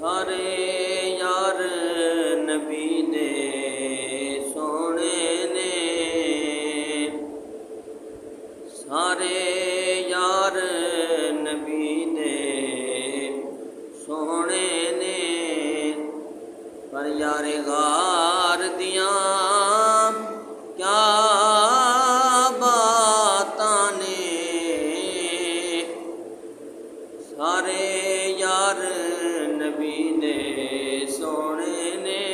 सारे यार नबी दे सोने ने, सारे यार नबी दे सोने ने, पर यार गार दियां क्या बातां ने। सारे यार नबी दे सोने ने,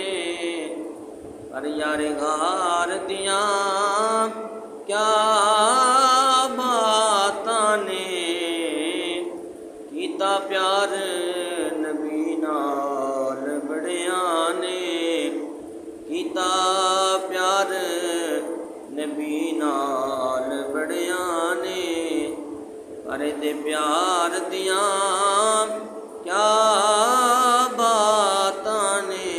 पर यार गार दियां क्या बातां ने। कीता प्यार नबी नाल बड़ियां ने, कीता प्यार नबी नाल बड़ियां ने, पर दे प्यार दियां क्या बातां ने।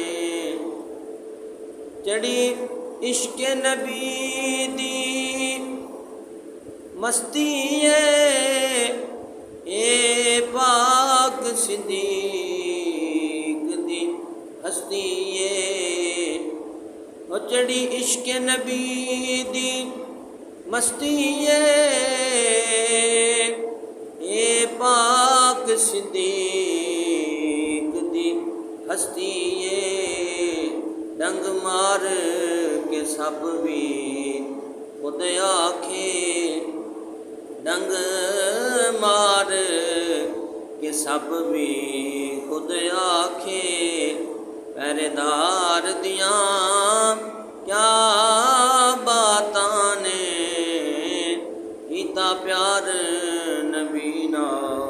जड़ी इश्क नबी दी मस्ती है, ए पाक सिद्दीक दी हस्ती है। ओ जड़ी इश्क नबी दी मस्ती है, ए पाक सिद्दीक दी हस्ती है। डंग मार के सब भी खुद आखे, डंग मार के सब भी खुद आखे। पहरेदार दियां क्या बातां ने, कीता प्यार नबी नाल